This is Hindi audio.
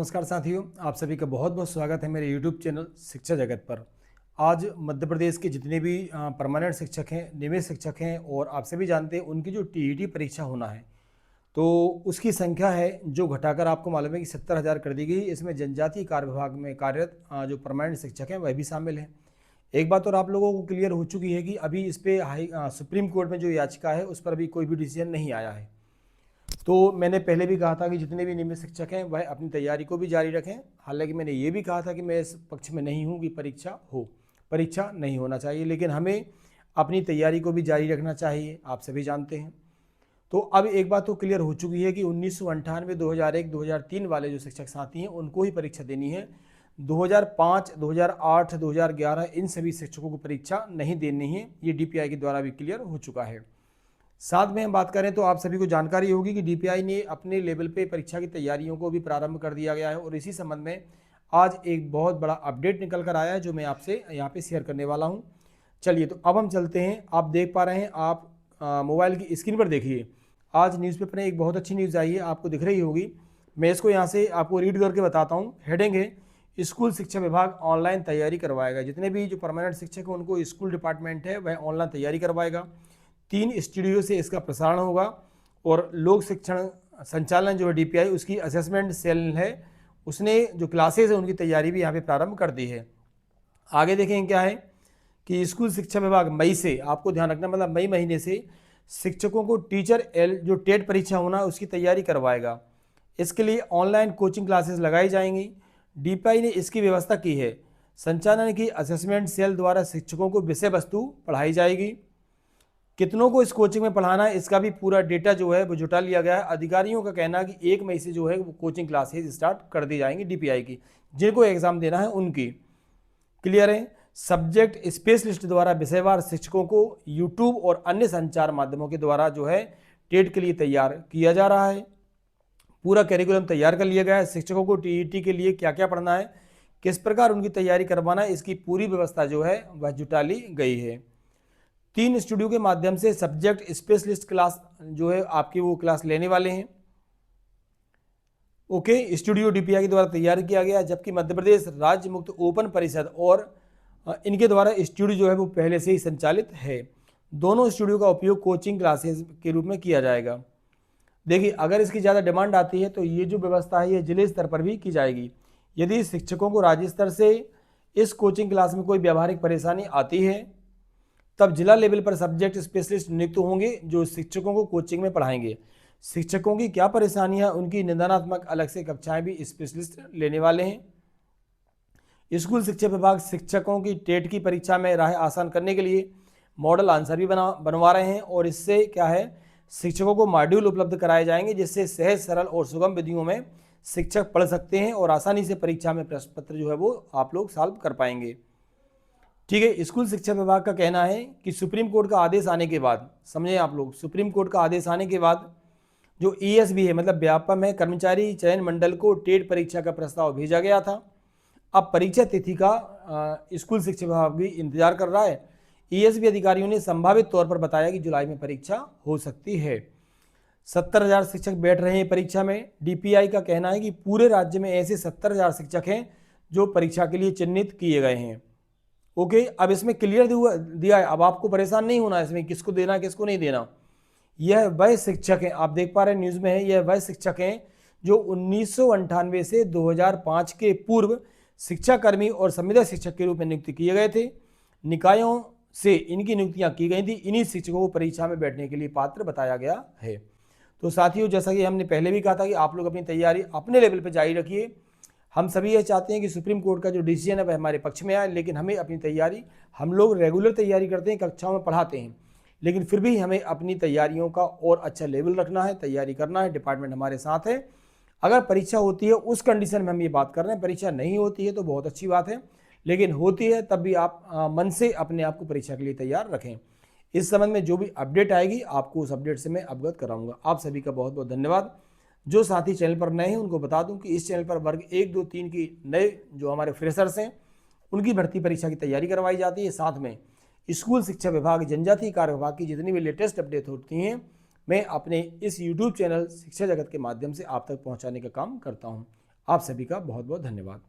नमस्कार साथियों, आप सभी का बहुत बहुत स्वागत है मेरे यूट्यूब चैनल शिक्षा जगत पर। आज मध्य प्रदेश के जितने भी परमानेंट शिक्षक हैं, नियमित शिक्षक हैं और आप सभी जानते हैं उनकी जो टीईटी परीक्षा होना है, तो उसकी संख्या है जो घटाकर आपको मालूम है कि 70,000 कर दी गई। इसमें जनजातीय कार्य विभाग में कार्यरत जो परमानेंट शिक्षक हैं वह भी शामिल हैं। एक बात और आप लोगों को क्लियर हो चुकी है कि अभी इस पर सुप्रीम कोर्ट में जो याचिका है उस पर अभी कोई भी डिसीजन नहीं आया है। तो मैंने पहले भी कहा था कि जितने भी नियमित शिक्षक हैं वह अपनी तैयारी को भी जारी रखें। हालांकि मैंने ये भी कहा था कि मैं इस पक्ष में नहीं हूँ कि परीक्षा नहीं होना चाहिए, लेकिन हमें अपनी तैयारी को भी जारी रखना चाहिए, आप सभी जानते हैं। तो अब एक बात तो क्लियर हो चुकी है कि 1998, 2001, 2003 वाले जो शिक्षक साथी हैं उनको ही परीक्षा देनी है। 2005, 2008, 2011 इन सभी शिक्षकों को परीक्षा नहीं देनी है। ये डीपीआई के द्वारा भी क्लियर हो चुका है। साथ में हम बात करें तो आप सभी को जानकारी होगी कि डीपीआई ने अपने लेवल पे परीक्षा की तैयारियों को भी प्रारंभ कर दिया गया है और इसी संबंध में आज एक बहुत बड़ा अपडेट निकल कर आया है जो मैं आपसे यहाँ पे शेयर करने वाला हूँ। चलिए, तो अब हम चलते हैं। आप देख पा रहे हैं, आप मोबाइल की स्क्रीन पर देखिए, आज न्यूज़पेपर में एक बहुत अच्छी न्यूज़ आई है, आपको दिख रही होगी। मैं इसको यहाँ से आपको रीड करके बताता हूँ। हेडिंग है, स्कूल शिक्षा विभाग ऑनलाइन तैयारी करवाएगा। जितने भी जो परमानेंट शिक्षक हैं उनको स्कूल डिपार्टमेंट है वह ऑनलाइन तैयारी करवाएगा। 3 स्टूडियो से इसका प्रसारण होगा और लोक शिक्षण संचालन जो है डीपीआई उसकी असेसमेंट सेल है, उसने जो क्लासेज है उनकी तैयारी भी यहाँ पे प्रारंभ कर दी है। आगे देखें क्या है कि स्कूल शिक्षा विभाग मई से, आपको ध्यान रखना मतलब मई महीने से शिक्षकों को टीचर एल जो टेट परीक्षा होना है उसकी तैयारी करवाएगा। इसके लिए ऑनलाइन कोचिंग क्लासेस लगाई जाएंगी। डीपीआई ने इसकी व्यवस्था की है। संचालन की असेसमेंट सेल द्वारा शिक्षकों को विषय वस्तु पढ़ाई जाएगी। कितनों को इस कोचिंग में पढ़ाना है इसका भी पूरा डेटा जो है वो जुटा लिया गया है। अधिकारियों का कहना है कि 1 मई से जो है वो कोचिंग क्लासेज स्टार्ट कर दी जाएंगी डीपीआई की, जिनको एग्जाम देना है उनकी। क्लियर है। सब्जेक्ट स्पेशलिस्ट द्वारा विषयवार शिक्षकों को यूट्यूब और अन्य संचार माध्यमों के द्वारा जो है टेट के लिए तैयार किया जा रहा है। पूरा कैरिकुलम तैयार कर लिया गया है। शिक्षकों को टीईटी के लिए क्या क्या पढ़ना है, किस प्रकार उनकी तैयारी करवाना है, इसकी पूरी व्यवस्था जो है वह जुटा ली गई है। 3 स्टूडियो के माध्यम से सब्जेक्ट स्पेशलिस्ट क्लास जो है आपकी वो क्लास लेने वाले हैं। ओके, स्टूडियो डीपीआई के द्वारा तैयार किया गया, जबकि मध्य प्रदेश राज्य मुक्त ओपन परिषद और इनके द्वारा स्टूडियो जो है वो पहले से ही संचालित है। दोनों स्टूडियो का उपयोग कोचिंग क्लासेस के रूप में किया जाएगा। देखिए, अगर इसकी ज़्यादा डिमांड आती है तो ये जो व्यवस्था है ये जिले स्तर पर भी की जाएगी। यदि शिक्षकों को राज्य स्तर से इस कोचिंग क्लास में कोई व्यावहारिक परेशानी आती है तब जिला लेवल पर सब्जेक्ट स्पेशलिस्ट नियुक्त होंगे जो शिक्षकों को कोचिंग में पढ़ाएंगे। शिक्षकों की क्या परेशानियां, उनकी निदानात्मक अलग से कक्षाएं भी स्पेशलिस्ट लेने वाले हैं। स्कूल शिक्षा विभाग शिक्षकों की टेट की परीक्षा में राह आसान करने के लिए मॉडल आंसर भी बनवा रहे हैं और इससे क्या है, शिक्षकों को मॉड्यूल उपलब्ध कराए जाएंगे जिससे सहज, सरल और सुगम विधियों में शिक्षक पढ़ सकते हैं और आसानी से परीक्षा में प्रश्न पत्र जो है वो आप लोग सॉल्व कर पाएंगे। ठीक है। स्कूल शिक्षा विभाग का कहना है कि सुप्रीम कोर्ट का आदेश आने के बाद, समझे आप लोग, सुप्रीम कोर्ट का आदेश आने के बाद जो ईएसबी है मतलब व्यापम है कर्मचारी चयन मंडल को टेट परीक्षा का प्रस्ताव भेजा गया था। अब परीक्षा तिथि का स्कूल शिक्षा विभाग भी इंतजार कर रहा है। ईएसबी अधिकारियों ने संभावित तौर पर बताया कि जुलाई में परीक्षा हो सकती है। 70,000 शिक्षक बैठ रहे हैं परीक्षा में। डीपीआई का कहना है कि पूरे राज्य में ऐसे 70,000 शिक्षक हैं जो परीक्षा के लिए चिन्हित किए गए हैं। ओके, अब इसमें क्लियर दिया है, अब आपको परेशान नहीं होना इसमें किसको देना किसको नहीं देना। यह वह शिक्षक हैं, आप देख पा रहे हैं न्यूज़ में है, यह वह शिक्षक हैं जो 1998 से 2005 के पूर्व शिक्षाकर्मी और संविदा शिक्षक के रूप में नियुक्त किए गए थे। निकायों से इनकी नियुक्तियां की गई थी। इन्हीं शिक्षकों को परीक्षा में बैठने के लिए पात्र बताया गया है। तो साथियों, जैसा कि हमने पहले भी कहा था कि आप लोग अपनी तैयारी अपने लेवल पर जारी रखिए। हम सभी ये चाहते हैं कि सुप्रीम कोर्ट का जो डिसीजन है वह हमारे पक्ष में आए, लेकिन हमें अपनी तैयारी, हम लोग रेगुलर तैयारी करते हैं, कक्षाओं में पढ़ाते हैं, लेकिन फिर भी हमें अपनी तैयारियों का और अच्छा लेवल रखना है, तैयारी करना है। डिपार्टमेंट हमारे साथ है। अगर परीक्षा होती है उस कंडीशन में हम ये बात कर रहे हैं, परीक्षा नहीं होती है तो बहुत अच्छी बात है, लेकिन होती है तब भी आप मन से अपने आप को परीक्षा के लिए तैयार रखें। इस संबंध में जो भी अपडेट आएगी आपको उस अपडेट से मैं अवगत कराऊंगा। आप सभी का बहुत बहुत धन्यवाद। जो साथी चैनल पर नए हैं उनको बता दूं कि इस चैनल पर वर्ग 1, 2, 3 की नए जो हमारे फ्रेशर्स हैं उनकी भर्ती परीक्षा की तैयारी करवाई जाती है। साथ में स्कूल शिक्षा विभाग, जनजातीय कार्य विभाग की जितनी भी लेटेस्ट अपडेट होती हैं मैं अपने इस यूट्यूब चैनल शिक्षा जगत के माध्यम से आप तक पहुंचाने का काम करता हूं। आप सभी का बहुत बहुत धन्यवाद।